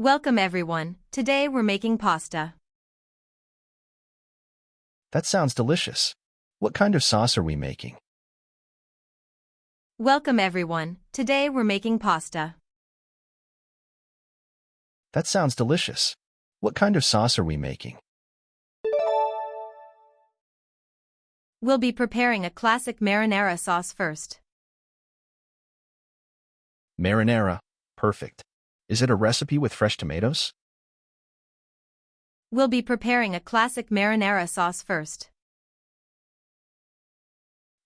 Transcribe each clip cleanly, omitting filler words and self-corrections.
Welcome everyone. Today we're making pasta. That sounds delicious. What kind of sauce are we making? Welcome everyone. Today we're making pasta. That sounds delicious. What kind of sauce are we making? We'll be preparing a classic marinara sauce first. Marinara. Perfect. Is it a recipe with fresh tomatoes? We'll be preparing a classic marinara sauce first.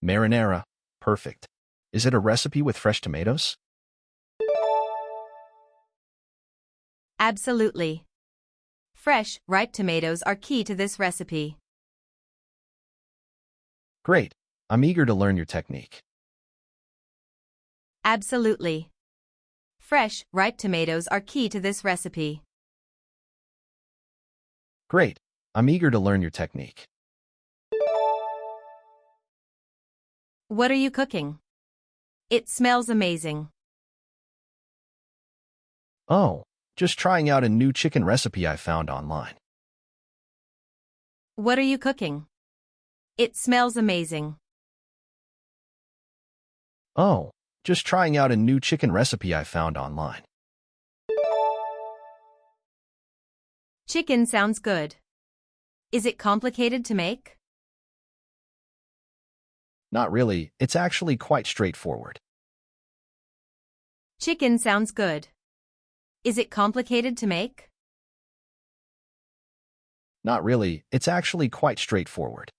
Marinara. Perfect. Is it a recipe with fresh tomatoes? Absolutely. Fresh, ripe tomatoes are key to this recipe. Great. I'm eager to learn your technique. Absolutely. Fresh, ripe tomatoes are key to this recipe. Great. I'm eager to learn your technique. What are you cooking? It smells amazing. Oh, just trying out a new chicken recipe I found online. What are you cooking? It smells amazing. Oh, just trying out a new chicken recipe I found online. Chicken sounds good. Is it complicated to make? Not really, it's actually quite straightforward. Chicken sounds good. Is it complicated to make? Not really, it's actually quite straightforward.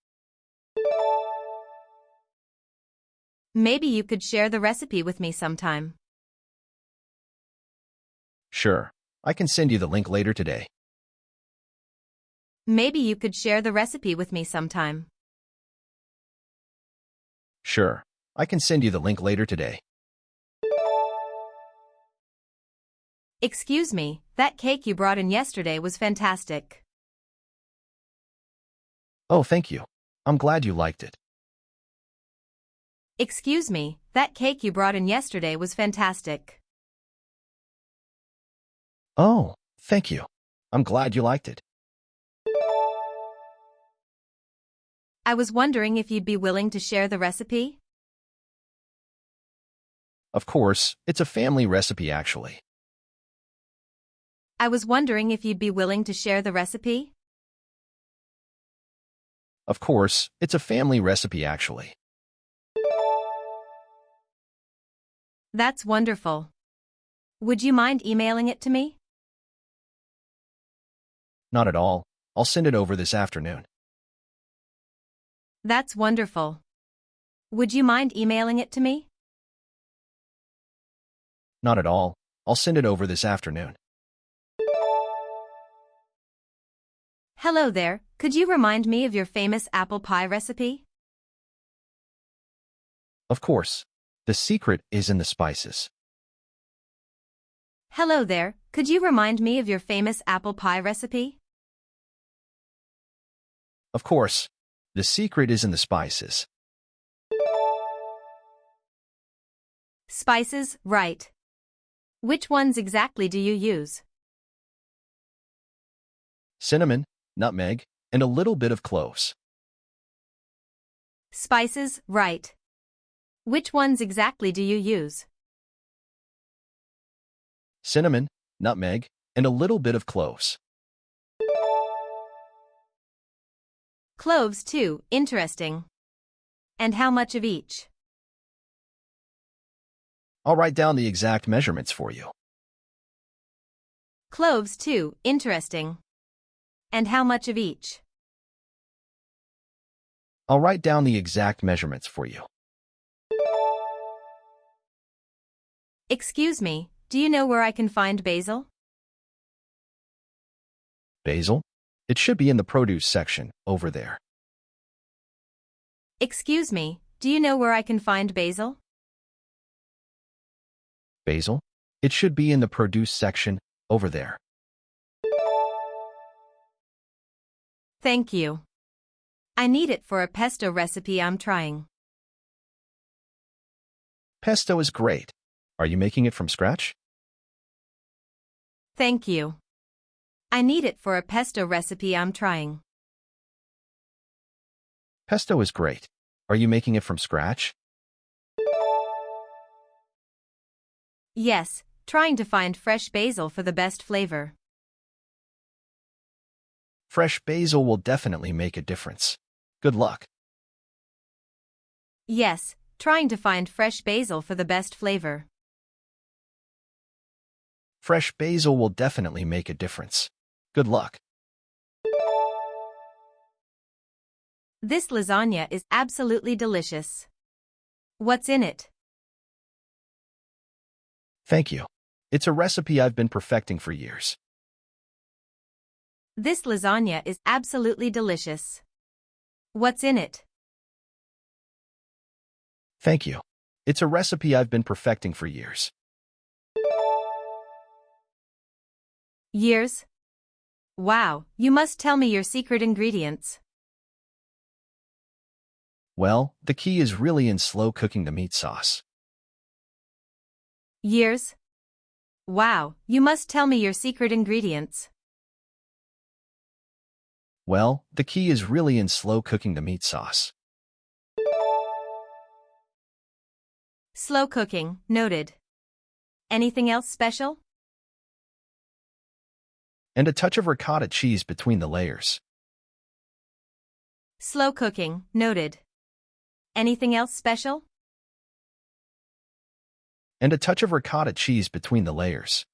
Maybe you could share the recipe with me sometime. Sure, I can send you the link later today. Maybe you could share the recipe with me sometime. Sure, I can send you the link later today. Excuse me, that cake you brought in yesterday was fantastic. Oh, thank you. I'm glad you liked it. Excuse me, that cake you brought in yesterday was fantastic. Oh, thank you. I'm glad you liked it. I was wondering if you'd be willing to share the recipe? Of course, it's a family recipe actually. I was wondering if you'd be willing to share the recipe? Of course, it's a family recipe actually. That's wonderful. Would you mind emailing it to me? Not at all. I'll send it over this afternoon. That's wonderful. Would you mind emailing it to me? Not at all. I'll send it over this afternoon. Hello there, could you remind me of your famous apple pie recipe? Of course. The secret is in the spices. Hello there, could you remind me of your famous apple pie recipe? Of course. The secret is in the spices. Spices, right. Which ones exactly do you use? Cinnamon, nutmeg, and a little bit of cloves. Spices, right. Which ones exactly do you use? Cinnamon, nutmeg, and a little bit of cloves. Cloves too, interesting. And how much of each? I'll write down the exact measurements for you. Cloves too, interesting. And how much of each? I'll write down the exact measurements for you. Excuse me, do you know where I can find basil? Basil? It should be in the produce section, over there. Excuse me, do you know where I can find basil? Basil? It should be in the produce section, over there. Thank you. I need it for a pesto recipe I'm trying. Pesto is great. Are you making it from scratch? Thank you. I need it for a pesto recipe I'm trying. Pesto is great. Are you making it from scratch? Yes, trying to find fresh basil for the best flavor. Fresh basil will definitely make a difference. Good luck. Yes, trying to find fresh basil for the best flavor. Fresh basil will definitely make a difference. Good luck. This lasagna is absolutely delicious. What's in it? Thank you. It's a recipe I've been perfecting for years. This lasagna is absolutely delicious. What's in it? Thank you. It's a recipe I've been perfecting for years. Years? Wow, you must tell me your secret ingredients. Well, the key is really in slow cooking the meat sauce. Years? Wow, you must tell me your secret ingredients. Well, the key is really in slow cooking the meat sauce. Slow cooking, noted. Anything else special? And a touch of ricotta cheese between the layers. Slow cooking, noted. Anything else special? And a touch of ricotta cheese between the layers.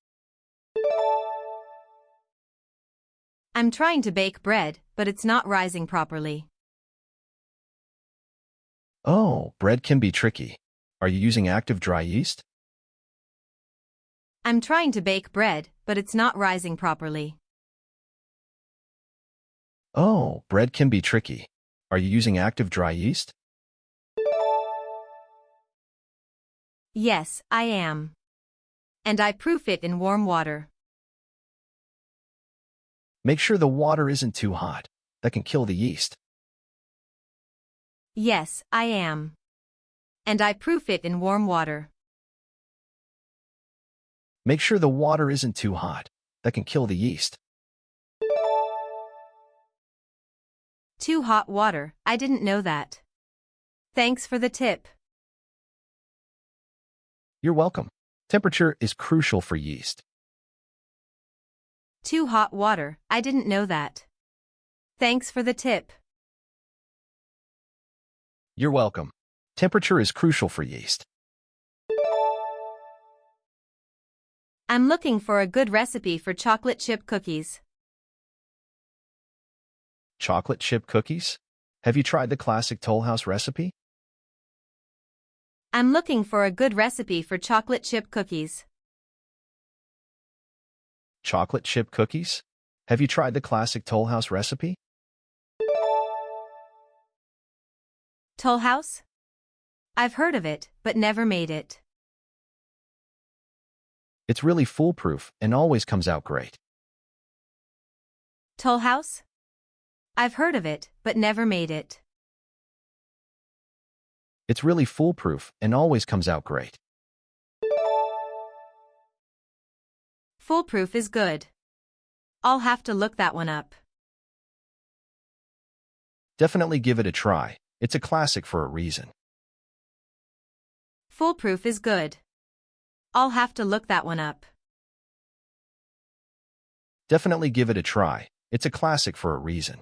I'm trying to bake bread, but it's not rising properly. Oh, bread can be tricky. Are you using active dry yeast? I'm trying to bake bread, but it's not rising properly. Oh, bread can be tricky. Are you using active dry yeast? Yes, I am. And I proof it in warm water. Make sure the water isn't too hot. That can kill the yeast. Yes, I am. And I proof it in warm water. Make sure the water isn't too hot. That can kill the yeast. Too hot water, I didn't know that. Thanks for the tip. You're welcome. Temperature is crucial for yeast. Too hot water, I didn't know that. Thanks for the tip. You're welcome. Temperature is crucial for yeast. I'm looking for a good recipe for chocolate chip cookies. Chocolate chip cookies? Have you tried the classic Toll House recipe? I'm looking for a good recipe for chocolate chip cookies. Chocolate chip cookies? Have you tried the classic Toll House recipe? Toll House? I've heard of it, but never made it. It's really foolproof and always comes out great. Toll House? I've heard of it, but never made it. It's really foolproof and always comes out great. Foolproof is good. I'll have to look that one up. Definitely give it a try. It's a classic for a reason. Foolproof is good. I'll have to look that one up. Definitely give it a try. It's a classic for a reason.